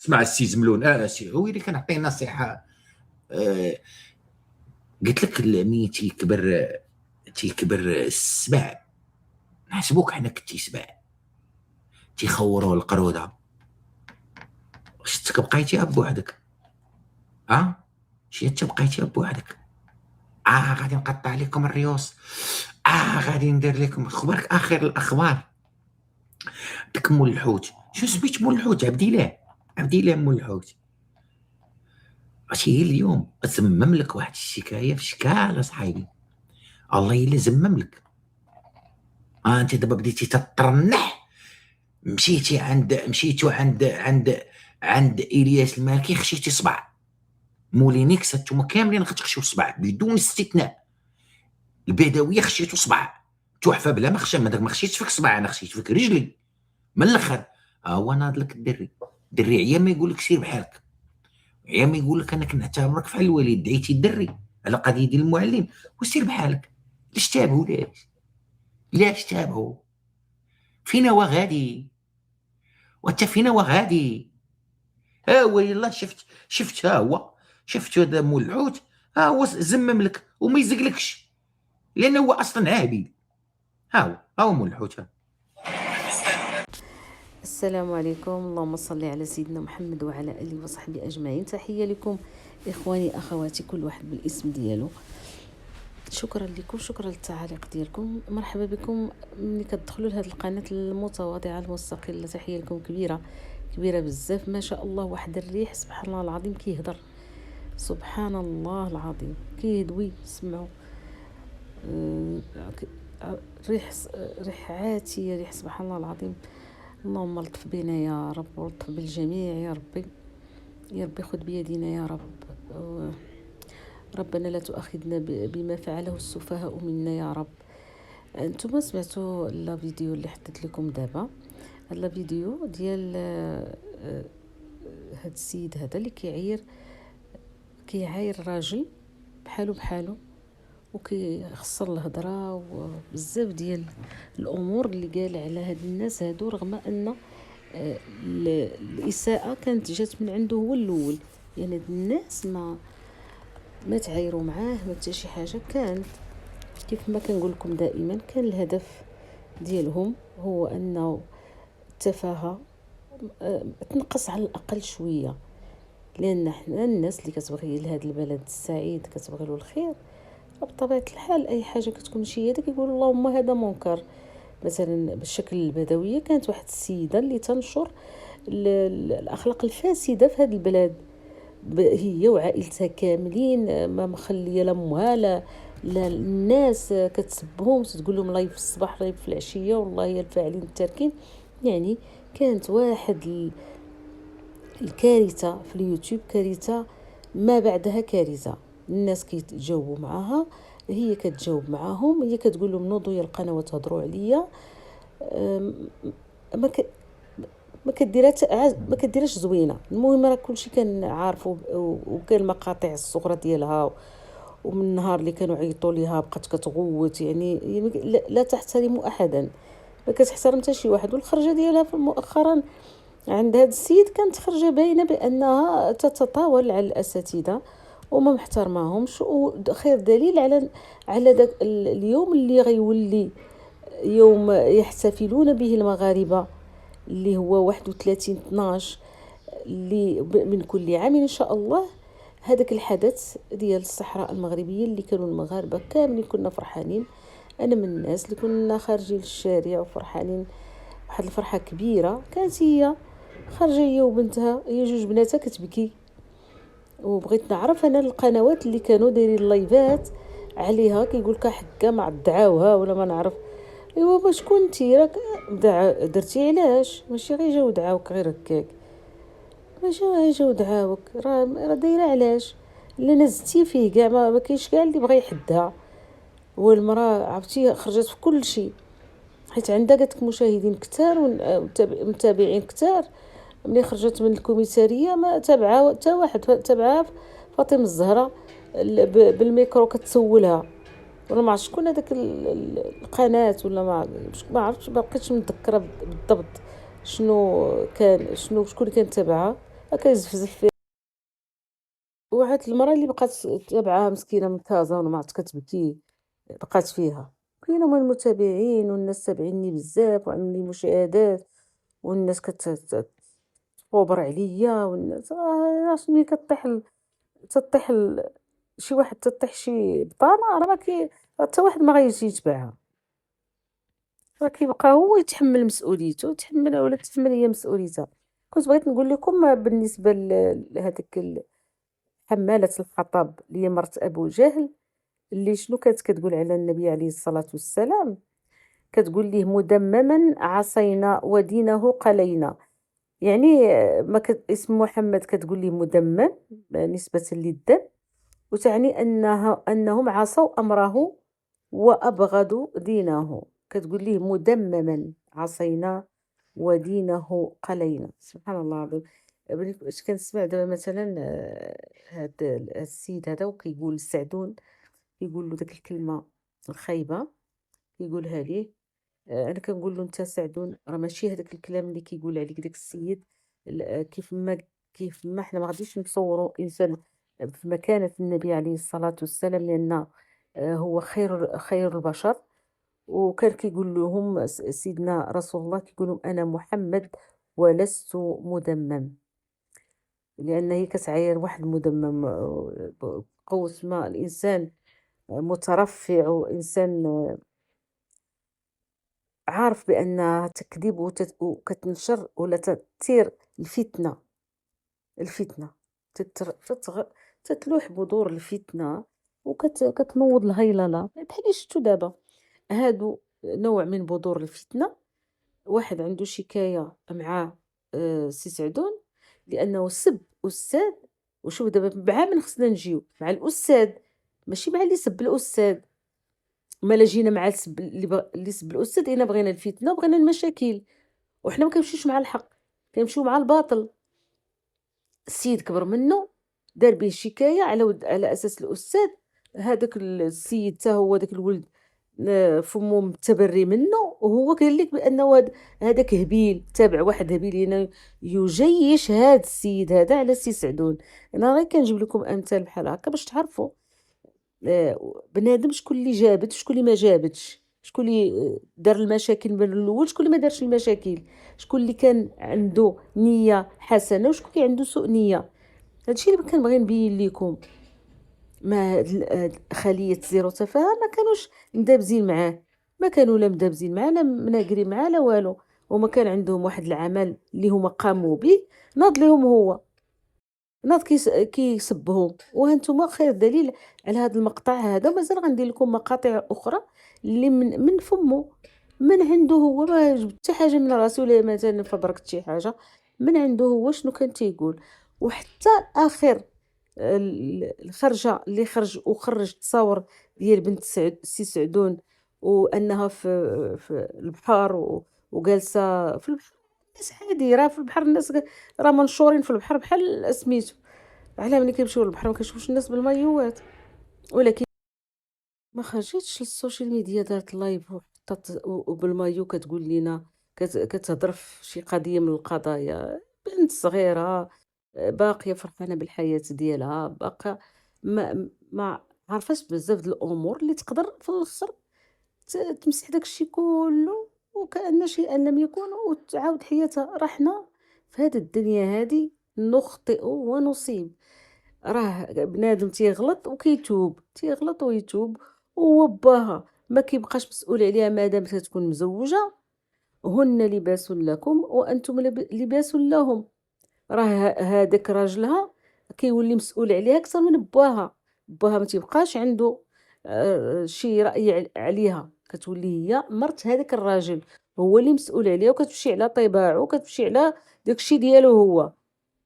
اسمع السي زملون، سي هو اللي كنعطيه نصيحه. آه، قلت لك ملي تيكبر السبع، نحسبوك حنا كنتي سبع، تيخوروا القروده، شتك بقيتي بوحدك. شي انت بقيتي بوحدك. غادي نقطع لكم الريوس. غادي ندير لكم خبرك اخر الاخبار. داك مول الحوت، شو سميت مول الحوت؟ عبد الله مول الحوت. هي اليوم زمم لك واحد الشكايه في شكال اصاحبي، الله الا زمم لك. انت دابا بديتي تترنح. مشيتو عند الياس المالكي، خشيتي صبع. مولينيكس هانتوما كاملين غتخشيو صبع بدون استثناء. البدويه خشيتو صبع. تحفه بلا ما خشى، ما خشيتش فيك صبع، انا خشيت فيك رجلي من الاخر. هو ناض لك الدري عيا ما يقول لك سير بحالك، عيا ما يقول لك انا كنعتبرك فحال الوالد، دعيتي الدري على قضيه ديال المعلم وسير بحالك. لاش تابعوا؟ لاش تابعوا؟ فينا وغادي؟ وانت فينا وغادي؟ هو يلا شفت ها هو، شفت هذا مول الحوت. هو زمم لك وما يزقلكش لانه هو اصلا عابي. ها هو مول الحوت. السلام عليكم، اللهم صل على سيدنا محمد وعلى اله وصحبه اجمعين. تحيه لكم اخواني اخواتي، كل واحد بالاسم ديالو. شكرا لكم، شكرا للتعاليق ديالكم، مرحبا بكم ملي كتدخلوا لهذه القناه المتواضعه المستقله. تحيه لكم كبيره كبيره بزاف، ما شاء الله. واحد الريح سبحان الله العظيم كيهضر، سبحان الله العظيم كيدوي. سمعوا ريح عاتيه، ريح سبحان الله العظيم. اللهم الطف بنا يا رب، والطف بالجميع يا ربي، يا ربي خذ بيدينا يا رب. ربنا لا تؤاخذنا بما فعله السفهاء منا يا رب. انتم سمعتوا الفيديو اللي حطيت لكم دابا؟ الفيديو ديال هاد السيد هذا اللي كيعاير راجل بحالو وكيخسر الهضره، وبزاف ديال الامور اللي قال على هاد الناس هادو، رغم ان الاساءه كانت جات من عنده هو الاول. يعني هاد الناس ما تعايروا معاه، ما حتى شي حاجه. كانت كيف ما كنقول لكم دائما، كان الهدف ديالهم هو انه التفاهه تنقص على الاقل شويه، لان حنا الناس اللي كتبغي لهذا البلد السعيد، كتبغي له الخير، بطبيعه الحال اي حاجه كتكون شي هذا كيقول اللهم هذا منكر. مثلا بالشكل البدويه، كانت واحد السيده اللي تنشر الاخلاق الفاسده في هذا البلاد، هي وعائلتها كاملين، ما مخليه لا امها لا الناس، كتسبهم تقول لهم لايف في الصباح لايف في العشيه، والله هي الفاعلين التاركين. يعني كانت واحد الكارثه في اليوتيوب، كارثه ما بعدها كارثه. الناس كيتجاوبوا معاها، هي كتجاوب معاهم، هي كتقول لهم نوضوا يا القناه تهضروا عليا. ما ك... ما كديرهاش زوينه. المهم راه كلشي كان عارفه، وكان المقاطع الصغرى ديالها، ومن النهار اللي كانوا عيطوا ليها بقات كتغوت. يعني لا تحترم احدا، ما كتحترم حتى شي واحد. والخرجه ديالها مؤخرا عند هذا السيد كانت خرجه باينه بانها تتطاول على الاساتذه وما محترماهمش. وخير دليل على داك اليوم اللي غيولي يوم يحتفلون به المغاربه، اللي هو 31/12 اللي من كل عام ان شاء الله. هذاك الحدث ديال الصحراء المغربيه اللي كانوا المغاربه كاملين كنا فرحانين. انا من الناس اللي كنا خارجين للشارع وفرحانين، واحد الفرحه كبيره. كانت هي خارجه هي وبنتها، هي جوج بناتها كتبكي. وبغيت نعرف انا القنوات اللي كانوا دايرين اللايفات عليها، كيقول لك حكا ما دعاوها ولا ما نعرف. ايوا باش كنتي راك درتي علاش؟ ماشي غير جاو دعاوك غير هكاك، ماشي غير جاو دعاوك، راه دايره علاش؟ اللي نزتي فيه كاع ما كاينش كاع اللي بغى يحدها. والمراه عرفتي خرجت في كل شيء، حيت عندها قالت مشاهدين كثار ومتابعين كثار. ملي خرجت من الكوميساريه ما تابعها حتى واحد، تابعها فاطمه الزهراء بالميكرو كتسولها، ولا ما عرفت شكون هذاك القناه، ولا ما عرفتش، ما بقيتش متذكره بالضبط شنو كان، شكون كان تابعها. كيزفزف فيها. واحد المرة اللي بقات تابعاها مسكينة من كازا وما عرفت كتبكي، بقات فيها. كاينة من المتابعين والناس تابعيني بزاف وعندي مشاهدات، والناس تخوبر عليا، والناس عرفت ملي تطيح شي واحد، تطيح شي بطانة، راه حتى واحد ما غيجي يتبعها، راه كيبقى هو يتحمل مسؤوليته، ولا تحمل هي مسؤوليتها. كنت بغيت نقول لكم بالنسبة لهذيك حمالة الحطب اللي هي مرت أبو جهل، اللي شنو كانت كتقول على النبي عليه الصلاة والسلام، كتقول ليه مدمما عصينا ودينه قلينا. يعني اسم محمد كتقول ليه مدمم نسبة للدم، وتعني أنهم عصوا أمره وأبغضوا دينه. كتقول ليه مدمما عصينا ودينه قلينا. سبحان الله العظيم. اش كنسمع دابا مثلا هاد السيد هذا وكيقول لسعدون، كيقول له داك الكلمة الخايبة كيقولها ليه. انا كنقول له انت سعدون، راه ماشي هذاك الكلام اللي كيقول عليك داك السيد كيف ما حنا ما غاديش نصوروا انسان في مكانة النبي عليه الصلاة والسلام، لان هو خير البشر. وكان كيقول لهم سيدنا رسول الله، كيقول لهم انا محمد ولست مدمم، لان هي كتعاير واحد مدمم قوس ما الانسان مترفع، وانسان عارف بأن تكذب وكتنشر ولا تثير الفتنة تتر... تتغ... تتلوح بذور الفتنة وكتنوض الهيللة. بحال شفتو دابا هادو نوع من بذور الفتنة. واحد عنده شكاية مع سي سعدون لأنه سب أستاذ. وشوف دابا مع من خصنا نجيو مع الأستاذ، ماشي مع اللي سب الأستاذ. مالا جينا مع اللي سب الأستاذ، إنا بغينا الفتنة وبغينا المشاكل، وحنا ما كنمشيوش مع الحق، كنمشيو مع الباطل. السيد كبر منه، دار به شكاية على أساس الأستاذ. هذاك السيد تا هو داك الولد فمو متبري منه، وهو قال لك بأنه هذاك هبيل، تابع واحد هبيل هنا يجيش هذا السيد هذا على سي سعدون. أنا غير كنجيب لكم أمثال بحال هكا باش تعرفوا بنادم شكون اللي جابت شكون اللي ما جابتش، شكون اللي دار المشاكل من الاول، شكون اللي ما دارش المشاكل، شكون اللي كان عنده نيه حسنه وشكون اللي عنده سوء نيه. هادشي اللي كنبغي نبين لكم. ما خليه زيرو تفاهه ما كانوش مدابزين معاه، ما كانوا لا مدابزين معاه لا مناقرين معاه لا والو. وما كان عندهم واحد العمل اللي هما قاموا به، ناض لهم هو، ناض كيسبهم. وهانتوما خير دليل على هذا المقطع هذا. ومازال غندير لكم مقاطع اخرى اللي من فمه، من عنده هو، ما جبت حتى حاجه من راسه ولا مثلا فبركت شي حاجه من عنده هو شنو كان تيقول. وحتى اخر الخرجه اللي خرج تصاور ديال بنت سي سعدون، وانها في البحر وجالسه في البحر. الناس عادي راه في البحر، الناس راه منشورين في البحر بحال سميتو. علاه ملي كيمشيو للبحر ما كنشوفوش الناس بالمايوات. ولكن ما خرجتش للسوشيال ميديا دارت لايف وحطات وبالمايو كتقول لينا، كتهضر في شي قضيه من القضايا. بنت صغيره باقيه فرحانه بالحياه ديالها، باقا ما عارفاش بزاف د الامور اللي تقدر في الاخر تمسح داكشي كله وكأن شيئا لم يكن وتعاود حياتها. راه حنا في هذه الدنيا هذه نخطئ ونصيب. راه بنادم تيغلط وكيتوب، تيغلط ويتوب. وهو باها ما كيبقاش مسؤول عليها مادام تكون مزوجه. هن لباس لكم وانتم لباس لهم. راه هذاك راجلها كيولي مسؤول عليها اكثر من باها. باها ما تيبقاش عنده شي رأي عليها، كتولي هي مرت هذاك الراجل، هو اللي مسؤول عليها، وكتمشي على طباعه وكتمشي على داكشي ديالو هو.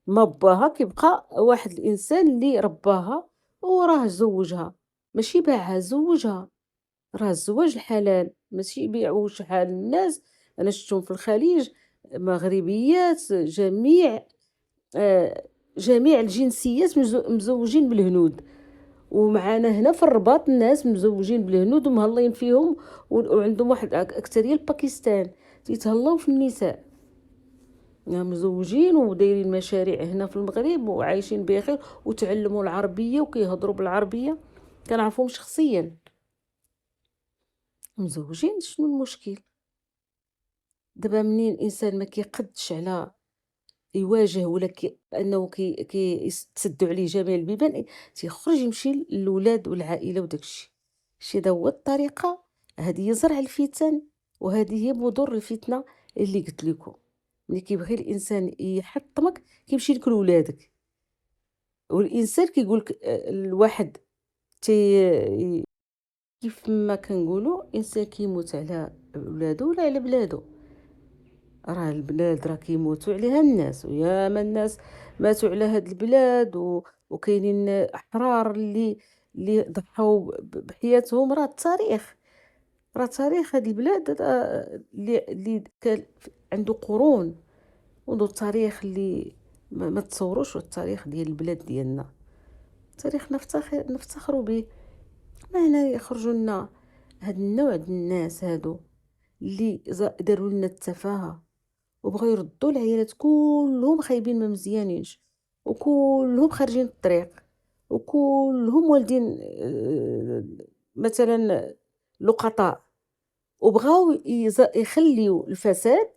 ما باها كيبقى واحد الانسان اللي رباها وراه زوجها، ماشي باعها، زوجها. راه الزواج الحلال ماشي يبيعوه شحال الناس. انا شفتهم في الخليج مغربيات، جميع الجنسيات مزوجين بالهنود. ومعانا هنا في الرباط الناس مزوجين بالهنود ومهلين فيهم، وعندهم واحد اكثريه الباكستان تيتهلاو في النساء. مزوجين ودايرين مشاريع هنا في المغرب وعايشين بخير وتعلموا العربية وكيهضروا بالعربية، كنعرفوهم شخصيا، مزوجين. شنو المشكل؟ دابا منين الانسان ما كيقدش على يواجه ولا انه تسدوا عليه جميع البيبان، تيخرج يمشي للولاد والعائله وداكشي. هذا هو الطريقه، هذه هي زرع الفتن، وهذه هي بذور الفتنه اللي قلت لكم. ملي كيبغي الانسان يحطمك كيمشي لك لولادك، والانسان كيقول لك الواحد تي كيف ما كنقولوا الانسان كيموت على ولادو ولا على بلادو. راه البلاد راه كيموتوا عليها الناس، ويا ما الناس ماتوا على هاد البلاد وكاينين احرار اللي ضحوا بحياتهم. راه التاريخ، راه تاريخ هاد البلاد اللي كان عنده قرون، وعنده التاريخ اللي ما تصوروش. التاريخ ديال البلاد ديالنا تاريخ نفتخروا به. ما هنا يخرجوا لنا هاد النوع ديال الناس هادو اللي داروا لنا التفاهه، وبغاو يردوا العيالات كلهم خايبين ما مزيانينش، وكلهم خارجين الطريق، وكلهم والدين مثلا لقطاء، وبغاو يخليوا الفساد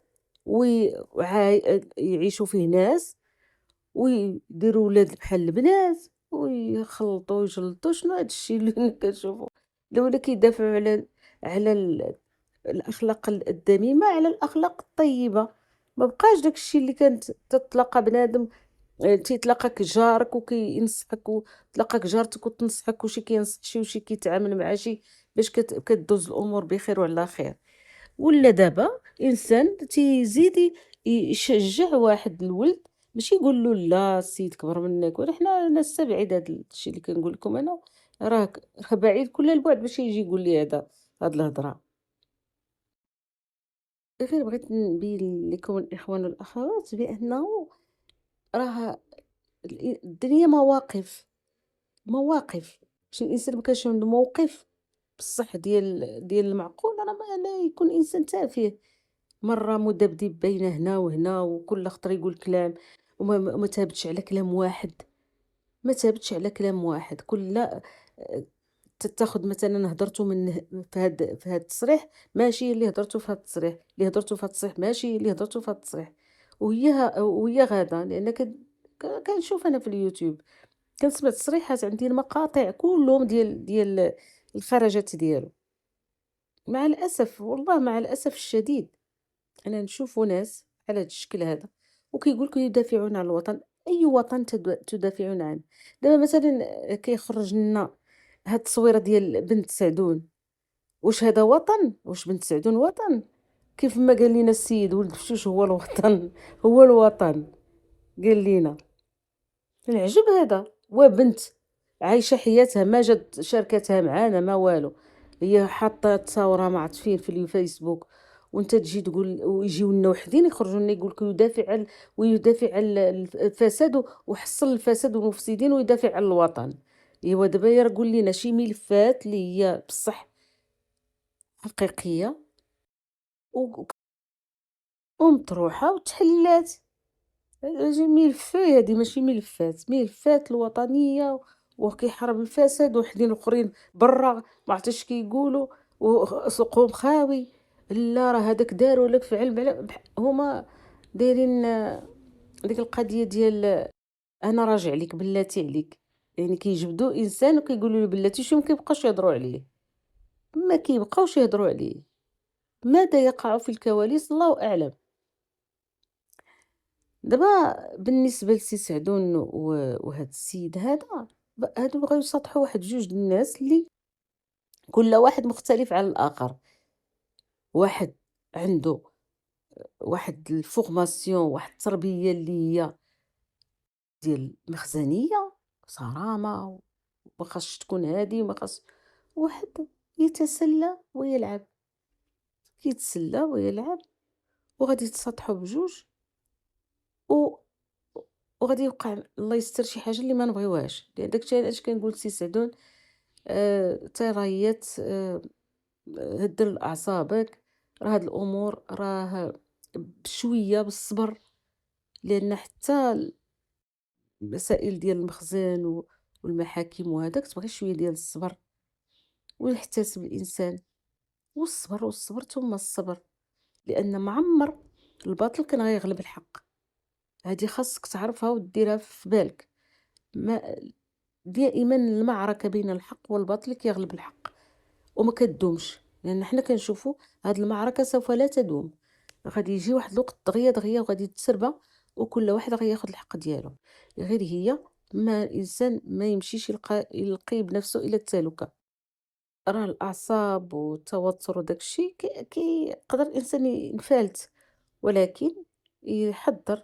ويعيشوا فيه ناس، ويديروا ولاد بحال البنات ويخلطوا ويجلطوا. شنو هادشي اللي أنا كنشوفو؟ الاولى كيدافعوا على الاخلاق الذميمه على الاخلاق الطيبه. ما بقاش داكشي اللي كانت تتلاقى بنادم، تيتلاقاك جارك وكينصحك، وتلاقاك جارتك وتنصحك، وشي كينصح شي وشي كيتعامل مع شي باش كدوز الامور بخير وعلى خير. ولا دابا انسان تيزيد يشجع واحد الولد، ماشي يقول له لا السيد كبر منك. ولا حنا نستبعد هذا الشيء اللي كنقول لكم انا، راه بعيد كل البعد باش يجي يقول لي هاد الهضره. غير بغيت نبين لكم الإخوان والأخوات بأنه راه الدنيا مواقف، مواقف. باش الإنسان مكانش عنده موقف بصح ديال المعقول، راه ما لا يكون إنسان تافه. مرة مدبدب بين هنا وهنا، وكل خطرة يقول كلام وما تابتش على كلام واحد، ما تابتش على كلام واحد. كل تاخد مثلا هضرتو من في هاد التصريح ماشي اللي هضرتو في هاد التصريح، اللي هضرتو في هاد التصريح ماشي اللي هضرتو في هاد التصريح. وهي غاده، لان كنشوف انا في اليوتيوب كنسمع تصريحات عندي المقاطع كلهم ديال الخرجات ديالو. مع الاسف، والله مع الاسف الشديد، انا نشوف ناس على هذا الشكل هذا وكيقول لك يدافعون عن الوطن. اي وطن تدافعون عنه؟ دابا مثلا كيخرج لنا هاد التصويره ديال بنت سعدون، واش هذا وطن؟ واش بنت سعدون وطن؟ كيف ما قال لنا السيد ولد فشوش هو الوطن، هو الوطن قال لنا. العجب هذا، وبنت عايشه حياتها ما جات شاركتها معانا ما والو، هي حاطه تصاورها مع طفيل في الفيسبوك، وانت تجي تقول ويجيو لنا وحدين يخرجوا لنا يقول لك ويدافع على الفساد وحصل الفساد والمفسدين ويدافع على الوطن. ايوا دابا يا قول لنا شي ملفات اللي هي بصح حقيقيه و- ومطروحه وتحلات. ملفات هادي ماشي ملفات الوطنيه، وكيحارب الفساد، وحدين اخرين برا ما عرفتش كيقولوا وسوقهم خاوي. لا راه هذاك داروا لك فعل هما دايرين ديك القضيه ديال انا راجع لك بلاتي عليك. يعني كيجبدوا انسان وكيقولوا له بلاتي، شو ما كيبقاوش يهضروا عليه، ما كيبقاوش يهضروا عليه. ماذا يقع في الكواليس الله اعلم. دابا بالنسبة لسي سعدون وهاد السيد هذا، هادو بغاو يسطحوا واحد جوج د الناس اللي كل واحد مختلف على الآخر. واحد عنده واحد الفورماسيون، واحد التربية اللي هي ديال مخزنية صرامة، وما خاصش تكون هادي وما خاص. واحد يتسلى ويلعب، كيتسلى ويلعب، وغادي يتسطحوا بجوج و وغادي يوقع الله يستر شي حاجه اللي ما نبغيوهاش. لان داكشي علاش كنقول سي سعدون تريات هدر اعصابك. راه هاد الامور راه بشويه بالصبر لان حتى المسائل ديال المخزن والمحاكم وهذاك تبغي شويه ديال الصبر ويحتسب الانسان، والصبر ثم الصبر، لان معمر الباطل كان غيغلب الحق. هذه خاصك تعرفها وديرها في بالك. ما دائما المعركه بين الحق والباطل كيغلب الحق وما كتدومش، لان حنا كنشوفوا هذه المعركه سوف لا تدوم. غادي يجي واحد الوقت دغيا دغيا وغادي تسربى، وكل واحد غياخذ الحق ديالو. غير هي ما الانسان ما يمشيش يلقي بنفسه الى التهلكه. راه الاعصاب والتوتر وداك الشيء كيقدر الانسان ينفلت، ولكن يحضر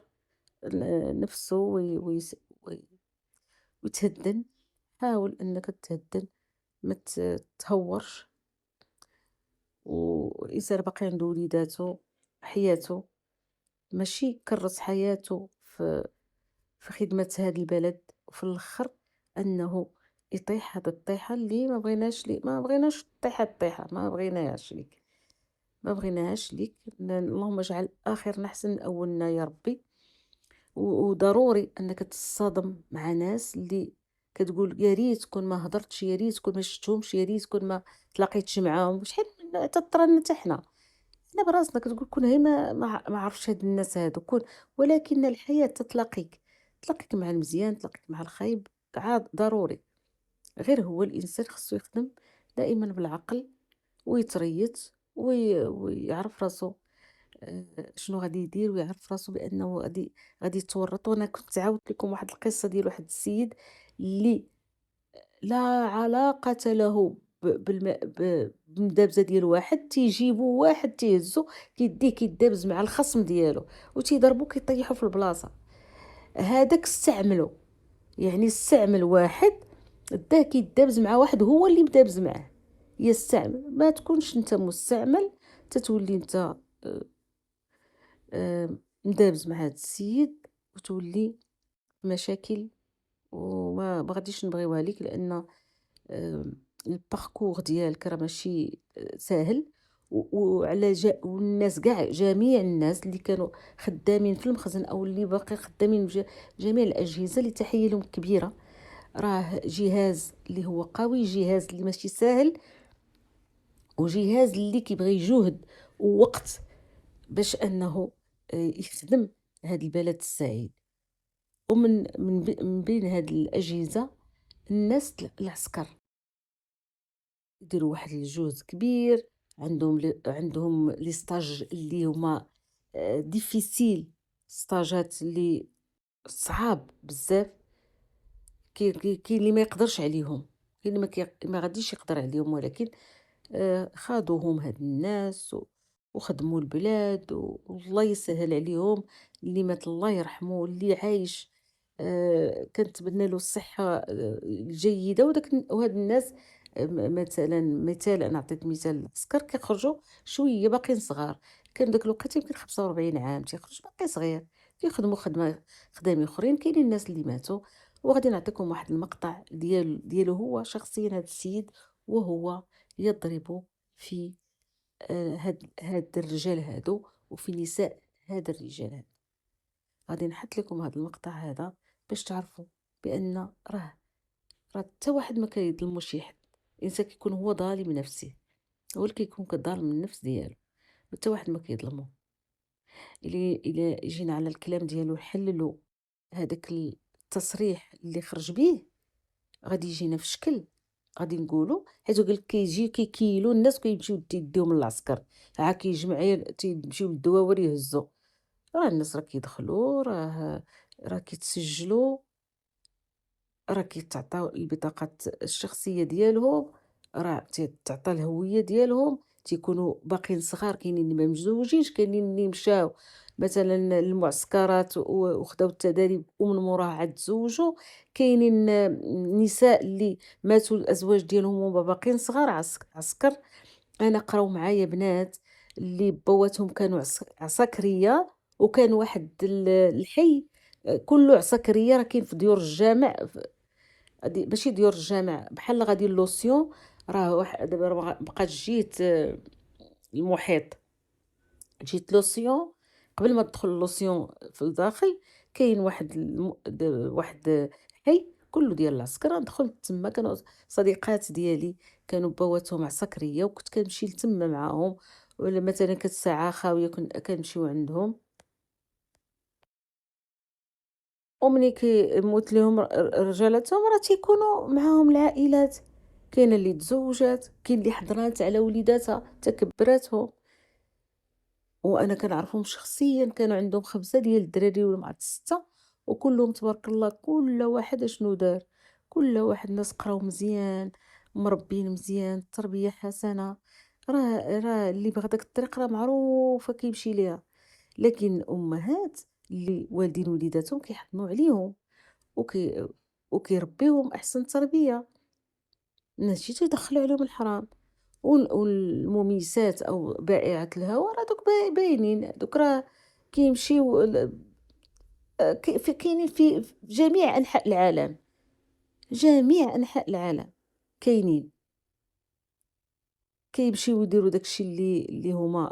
نفسه ويتهدن. حاول انك تهدن، ما تهورش. والإنسان باقي عنده وليداتو، حياته ماشي يكرس حياته في خدمة هاد البلد، وفي الآخر أنه يطيح هاد الطيحة اللي ما بغيناش طيح هاد الطيحة، ما بغيناهاش ليك. اللهم اجعل آخرنا أحسن من أولنا يا ربي. وضروري أنك تصادم مع ناس اللي كتقول يا ريت كون ما هضرتش، يا ريت كون ما شفتهمش، يا ريت كون ما تلاقيتش معاهم. شحال تطرنا حتى حنا براسنا كتقول كون هي ما عرفتش هاد الناس هادو كون. ولكن الحياة تلاقيك مع المزيان، تلاقيك مع الخايب، عاد ضروري. غير هو الانسان خصو يخدم دائما بالعقل، ويتريث ويعرف راسو شنو غادي يدير، ويعرف راسو بانه غادي يتورط. وانا كنت عاودت لكم واحد القصه ديال واحد السيد اللي لا علاقة له بالمدابزة ديال واحد. تيجيبوا واحد تيهزو كيديه كيدابز مع الخصم ديالو وتيضربو كيطيحو في البلاصة. هذاك استعملو، يعني استعمل واحد داه كيدابز مع واحد هو اللي مدابز معاه. يستعمل. ما تكونش انت مستعمل تتولي انت مدابز مع هذا السيد وتولي مشاكل. وما بغاديش نبغيوها ليك، لان الباركور ديالك راه ماشي ساهل. والناس كاع جميع الناس اللي كانوا خدامين في المخزن او اللي باقي خدامين جميع الاجهزه اللي تحيه لهم كبيره. راه جهاز اللي هو قوي، جهاز اللي ماشي ساهل، وجهاز اللي كيبغي جهد ووقت باش انه يخدم هذا البلد السعيد. من بين هذه الاجهزه الناس العسكر يديروا واحد الجهد كبير. عندهم لي ستاج اللي هما ديفيسيل، ستاجات اللي صعاب بزاف. كاين اللي ما يقدرش عليهم، كاين اللي ما غاديش يقدر عليهم، ولكن خادوهم هاد الناس وخدموا البلاد والله يسهل عليهم. اللي مات الله يرحمه، واللي عايش كنتمنى له الصحة الجيدة. وهاد الناس مثلا انا عطيت مثال العسكر كيخرجوا شويه باقيين صغار. كان داك الوقت يمكن 45 عام تيخرج باقي صغير، كيخدموا خدامين اخرين. كاينين الناس اللي ماتوا. وغادي نعطيكم واحد المقطع ديالو هو شخصيا هذا السيد وهو يضرب في هاد الرجال هادو وفي نساء هاد الرجال هادو. غادي نحط لكم هذا المقطع هذا باش تعرفوا بان راه حتى واحد ما كيظلمو شي حد. الانسان كيكون هو ظالم نفسه، هو اللي كيكون كظالم النفس ديالو، حتى واحد ما كيظلمو. الى جينا على الكلام ديالو نحللوا هذاك التصريح اللي خرج به، غادي يجينا في شكل غادي نقولوا. حيت قال لك كيجي كيكيلوا الناس كيمشيو يديهم للعسكر، عا كيجمع تيمشيو للدواور يهزوا. راه الناس راه كيدخلوا، راه كيتسجلوا، راه كيتعطاو البطاقات الشخصيه ديالهم، راه تعطى الهويه ديالهم. تيكونوا باقيين صغار، كاينين اللي ما مزوجينش، كاينين اللي مشاو مثلا المعسكرات وخداو التدريب ومن موراها عاد تزوجوا. كاينين نساء اللي ماتوا الازواج ديالهم وهما باقيين صغار عسكر. انا قراو معايا بنات اللي بواتهم كانوا عساكريه، وكان واحد الحي كله عساكريه. راه كاين في ديور الجامع، ماشي ديور الجامع بحال غادي لوسيون. راه واحد دابا بقات جيت المحيط، جيت لوسيون قبل ما تدخل اللوسيون في الداخل كاين واحد واحد حي كلّه ديال العسكر، دخلت تما كانوا صديقات ديالي كانوا بواتهم عساكرية وكنت كنمشي لتما معاهم، ولا مثلًا كانت الساعة خاوية كنمشيو عندهم. وملي كيموت ليهم رجالاتهم راه تيكونوا معاهم العائلات، كاينة اللي تزوجات، كاين اللي حضرات على وليداتها تكبراتهم، وأنا كنعرفهم شخصيًا كانوا عندهم 5 ديال الدراري ولا مع 6 وكلهم تبارك الله كل واحد أشنو دار، كل واحد ناس قراو مزيان، مربيين مزيان، التربية حسنة، راه اللي بغا داك الطريق راه معروفة كيمشي ليها، لكن الأمهات اللي والدين وليداتهم كيحنوا عليهم. وكي وكيربيوهم أحسن تربية، ماشي تيدخّلوا عليهم الحرام، والمميسات أو بائعات الهوى راه دوك باينين، دوك راه كيمشيو كاينين في جميع أنحاء العالم، جميع أنحاء العالم كاينين، كيمشيو يديروا داك الشي اللي هُما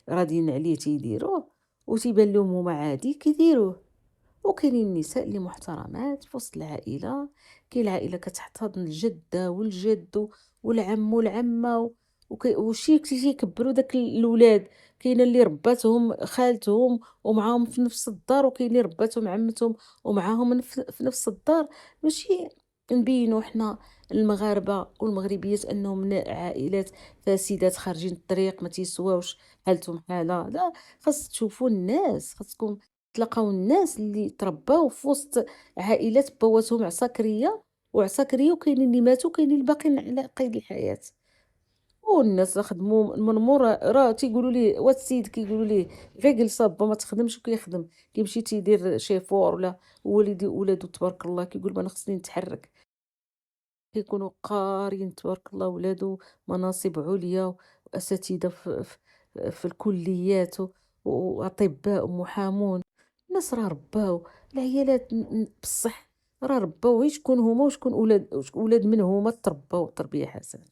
راضيين عليه تيديروه، وتيبان لهم هُما عادي كيديروه. وكاينين النساء اللي محترمات في وسط العائلة، كاين العائلة كتحتضن الجدة والجد والعم والعمة وشي كيكبروا داك الولاد، كاينة اللي رباتهم خالتهم ومعاهم في نفس الدار، وكاين اللي رباتهم عمتهم ومعاهم في نفس الدار، ماشي نبينوا حنا المغاربة والمغربيات أنهم من عائلات فاسدات خارجين الطريق ما تيسواوش حالتهم حالة، لا، خاص تشوفوا الناس، خاصكم تلقاو الناس اللي ترباو في وسط عائلات بواتهم عساكرية وكاينين اللي ماتوا وكاينين اللي باقيين على قيد الحياة، والناس خدموا من مور راه تيقولوا ليه السيد كيقولوا ليه غير جلس با ما تخدمش وكيخدم، كيمشي تيدير شيفور ولا ولادو تبارك الله كيقول ما انا خصني نتحرك، كيكونوا قاريين تبارك الله ولادو مناصب عليا وأساتذة في الكليات وأطباء ومحامون، الناس راه رباو العيالات بصح راه رباو غير شكون هما وشكون ولاد من هما ترباو تربية حسنة،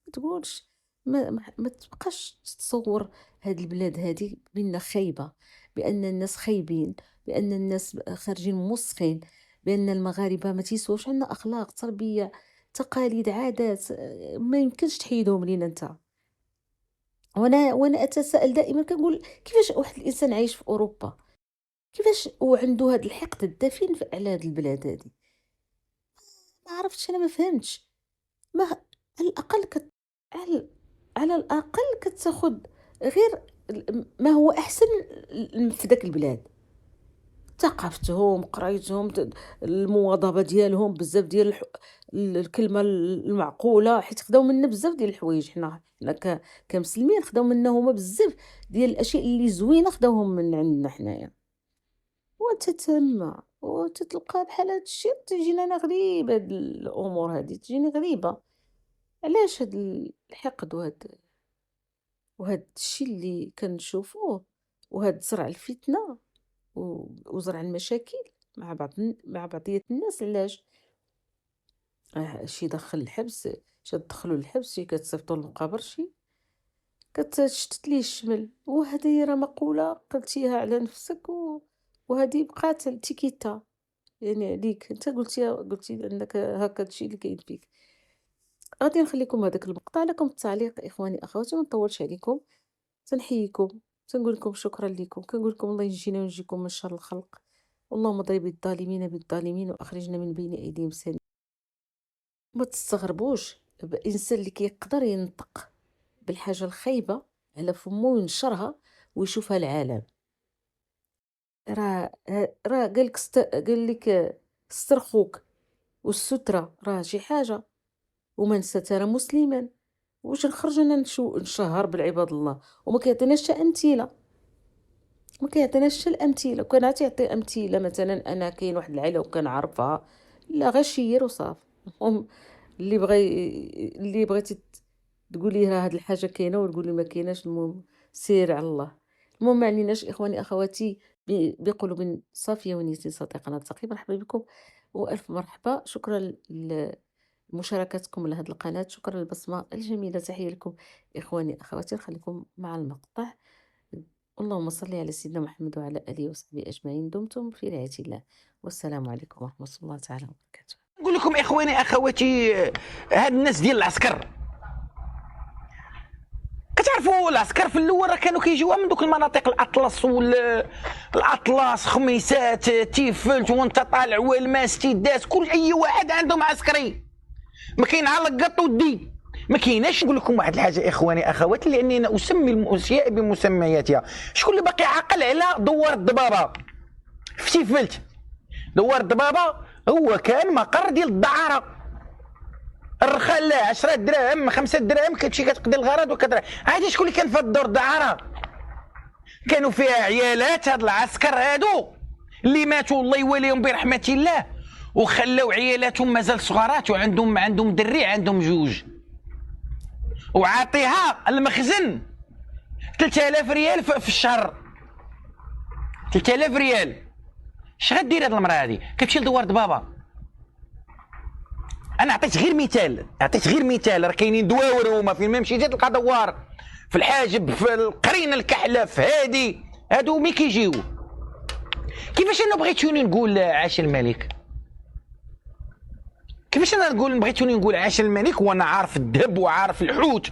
ما تقولش ما تبقاش تتصور هاد البلاد هادي بأنها خايبة، بأن الناس خايبين، بأن الناس خارجين موسخين، بأن المغاربة ما تيسواوش، عندنا أخلاق، تربية، تقاليد، عادات، ما يمكنش تحيدهم لينا انت. وانا اتساءل دائما كنقول كيفاش واحد الانسان عايش في اوروبا، كيفاش وعنده هاد الحقد الدفين على هاد البلاد هادي، ما عرفتش، انا ما فهمتش. ما على الأقل على الأقل كتاخد غير ما هو أحسن في داك البلاد، ثقافتهم، قرايتهم، المواظبة ديالهم، بزاف ديال الكلمة المعقولة، حيت خداو منا بزاف ديال الحوايج، حنا كمسلمين خداو منا هما بزاف ديال الأشياء اللي زوينة خداوهم من عندنا حنايا، وأنت تما وتتلقى بحال هاد الشي تجيني أنا غريبة هاد الأمور هادي تجيني غريبة. علاش هاد الحقد وهاد الشي اللي كنشوفوه وهاد زرع الفتنة وزرع المشاكل مع بعضية الناس، علاش شي دخل الحبس، شي تدخلوا للحبس، شي كتصيفطوا للمقابر، شي كتشتت ليه الشمل، وهذه راه مقولة قلتيها على نفسك وهذه بقات التيكيتا يعني عليك انت قلتي انك هكا الشي اللي كاين فيك. غادي نخليكم هذاك المقطع لكم التعليق اخواني اخواتي، ما نطولش عليكم، تنحييكم، تنقول لكم شكرا لكم، كنقول لكم الله ينجينا وينجيكم من شر الخلق، اللهم ضرب الظالمين بالظالمين واخرجنا من بين ايديهم سالمين. ما تستغربوش الانسان اللي كيقدر ينطق بالحاجه الخايبه على فمه وينشرها ويشوفها العالم، راه قال لك ستر خوك، والسترة راه شي حاجة، ومن ستر مسلما، واش نخرج انا نشهر بالعباد الله وما كيعطيناش حتى امثله، ما كيعطيناش حتى الامثله، وكان عاد يعطي امثله مثلا انا كاين واحد العائله وكنعرفها، لا غير شير وصافي، المهم اللي بغيتي تقولي راه هاد الحاجه كاينه وتقولي ما كايناش، المهم سير على الله، المهم ما عليناش اخواني اخواتي، بقلوب صافيه ونية صادقه نلتقي، مرحبا بكم والف مرحبا، شكرا لمشاركتكم لهذه القناه، شكرا للبصمه الجميله، تحيه لكم اخواني اخواتي، نخليكم مع المقطع. اللهم صل على سيدنا محمد وعلى آله وصحبه أجمعين. دمتم في رعاية الله، والسلام عليكم ورحمة الله تعالى وبركاته. نقول لكم اخواني اخواتي، هاد الناس ديال العسكر، كتعرفوا العسكر في الاول راه كانوا كيجيوها من دوك المناطق الاطلس الاطلس، خميسات، تيفلت، وانت طالع والماس تيداس، كل اي واحد عندهم عسكري، ما كاين على قط ودي، ما كايناش. نقول لكم واحد الحاجه اخواني اخواتي، لاني انا اسمي الاشياء بمسمياتها. شكون اللي باقي عاقل على دوار الضبابه في تيفلت؟ دوار الضبابه هو كان مقر ديال الدعاره، الرخاله 10 دراهم 5 دراهم كتمشي كتقضي الغرض وكترا. عادي شكون اللي كان في الدور الدعاره؟ كانوا فيها عيالات هاد العسكر هادو اللي ماتوا الله يوليهم برحمه الله، وخلاو عيالاتهم مازال صغارات، وعندهم دري، عندهم جوج، وعاطيها المخزن 3000 ريال في الشهر. 3000 ريال اش غدير هاد المراه هادي؟ كتمشي لدوار بابا. انا عطيت غير مثال، راه كاينين دواور هما فين ما مشيتي تلقى دوار في الحاجب، في القرين، الكحله، في هادي، هادو مي كيجيو. كيفاش انا بغيتوني نقول عاش الملك؟ كيفاش انا بغيتوني نقول عاش الملك وانا عارف الذهب وعارف الحوت